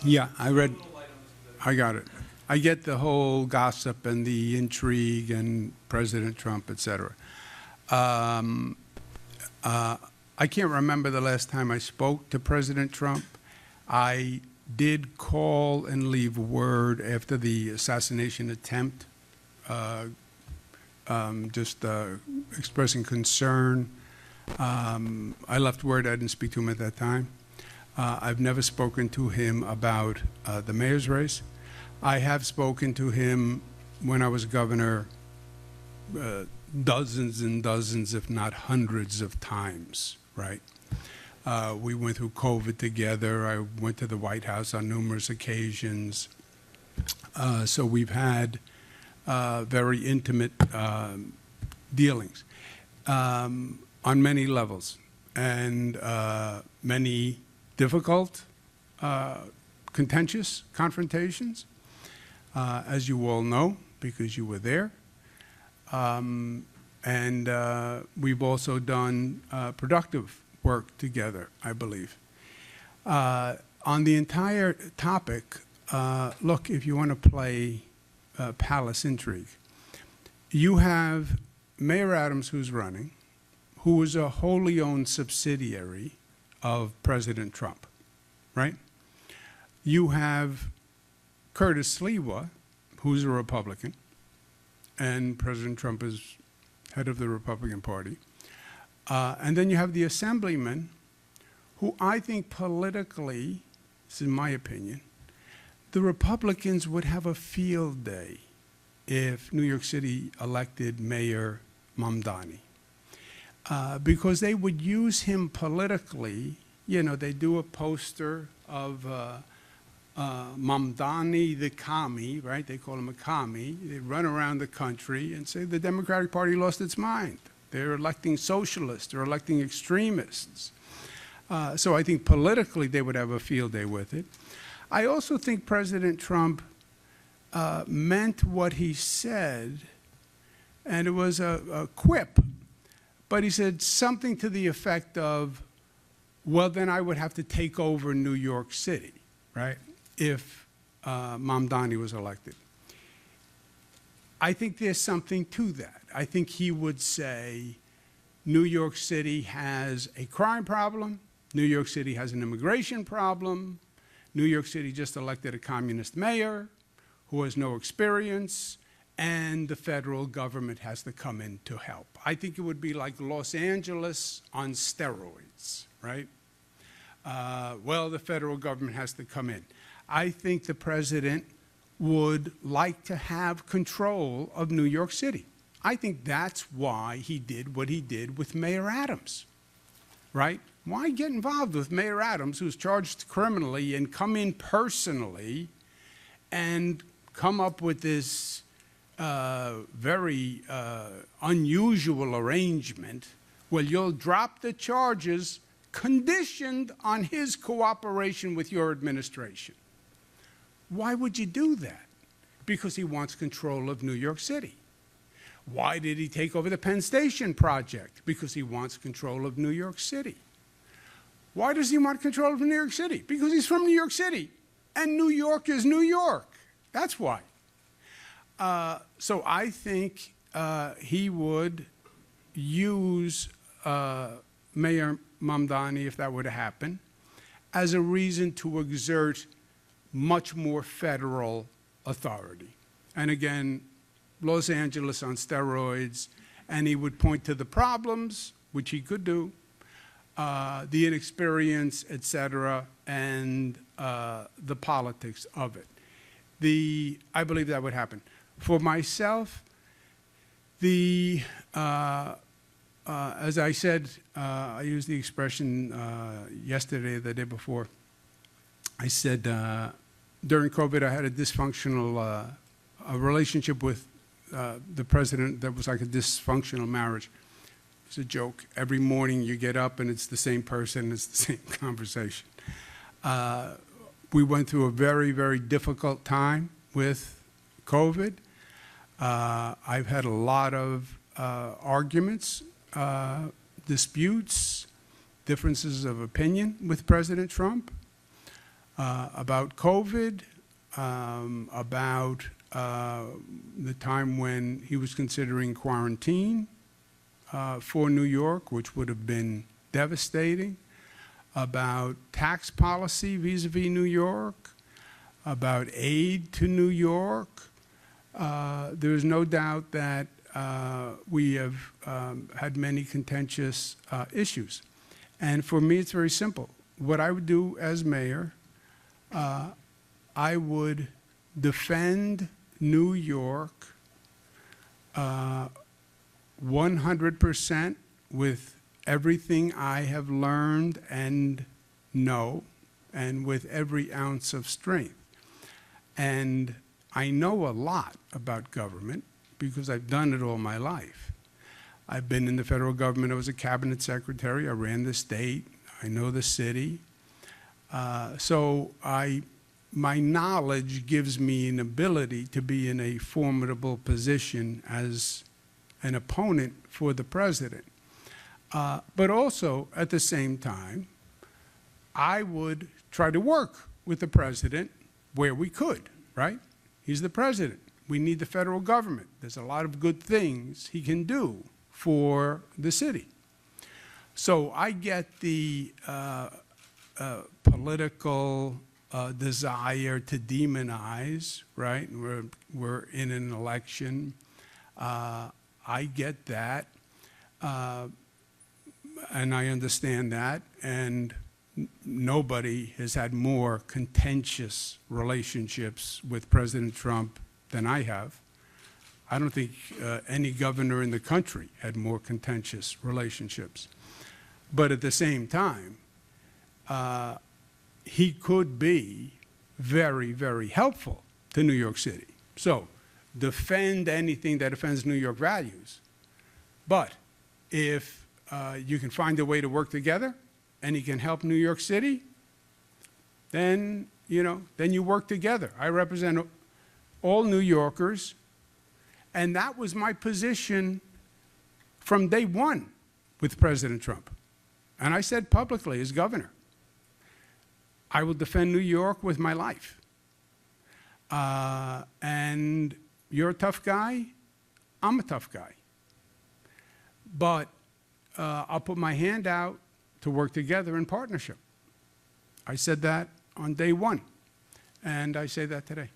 Yeah, I got it. I get the whole gossip and the intrigue and President Trump, et cetera. I can't remember the last time I spoke to President Trump. I did call and leave word after the assassination attempt, expressing concern. I left word. I didn't speak to him at that time. I've never spoken to him about the mayor's race. I have spoken to him when I was governor dozens and dozens, if not hundreds of times, right? We went through COVID together. I went to the White House on numerous occasions. So we've had very intimate dealings on many levels and many difficult, contentious confrontations, as you all know, because you were there. And we've also done productive work together, I believe. On the entire topic, look, if you want to play palace intrigue, you have Mayor Adams, who's running, who is a wholly owned subsidiary of President Trump, right? You have Curtis Sliwa, who's a Republican, and President Trump is head of the Republican Party. And then you have the Assemblyman, who I think politically, this is my opinion, the Republicans would have a field day if New York City elected Mayor Mamdani. Because they would use him politically. You know, they do a poster of Mamdani the commie, right? They call him a commie. They run around the country and say the Democratic Party lost its mind. They're electing socialists. They're electing extremists. So I think politically they would have a field day with it. I also think President Trump meant what he said, and it was a quip. But he said something to the effect of, well, then I would have to take over New York City, right, if Mamdani was elected. I think there's something to that. I think he would say New York City has a crime problem, New York City has an immigration problem, New York City just elected a communist mayor who has no experience, and the federal government has to come in to help. I think it would be like Los Angeles on steroids, right? Well, the federal government has to come in. I think the president would like to have control of New York City. I think that's why he did what he did with Mayor Adams, right? Why get involved with Mayor Adams, who's charged criminally, and come in personally and come up with this very unusual arrangement where you'll drop the charges conditioned on his cooperation with your administration? Why would you do that? Because he wants control of New York City. Why did he take over the Penn Station project? Because he wants control of New York City. Why does he want control of New York City? Because he's from New York City, and New York is New York. That's why. So I think he would use Mayor Mamdani, if that were to happen, as a reason to exert much more federal authority. And again, Los Angeles on steroids, and he would point to the problems, which he could do, the inexperience, et cetera, and the politics of it. I believe that would happen. For myself, as I said, I used the expression yesterday, the day before. I said during COVID, I had a dysfunctional relationship with the president that was like a dysfunctional marriage. It's a joke. Every morning you get up and it's the same person, it's the same conversation. We went through a very, very difficult time with COVID. I've had a lot of arguments, disputes, differences of opinion with President Trump. about COVID, about the time when he was considering quarantine for New York, which would have been devastating, about tax policy vis-a-vis New York, about aid to New York. There's no doubt that we have had many contentious issues. And for me, it's very simple. What I would do as mayor, I would defend New York 100% with everything I have learned and know, and with every ounce of strength. And I know a lot about government because I've done it all my life. I've been in the federal government. I was a cabinet secretary. I ran the state. I know the city. So my knowledge gives me an ability to be in a formidable position as an opponent for the president. But also, at the same time, I would try to work with the president where we could, right? He's the president. We need the federal government. There's a lot of good things he can do for the city. So I get the political desire to demonize, right? We're in an election. I get that, and I understand that, and nobody has had more contentious relationships with President Trump than I have. I don't think any governor in the country had more contentious relationships. But at the same time, he could be very, very helpful to New York City. So defend anything that offends New York values. But if you can find a way to work together and he can help New York City, then, then you work together. I represent all New Yorkers, and that was my position from day one with President Trump. And I said publicly as governor, I will defend New York with my life. And you're a tough guy, I'm a tough guy. But I'll put my hand out to work together in partnership. I said that on day one, and I say that today.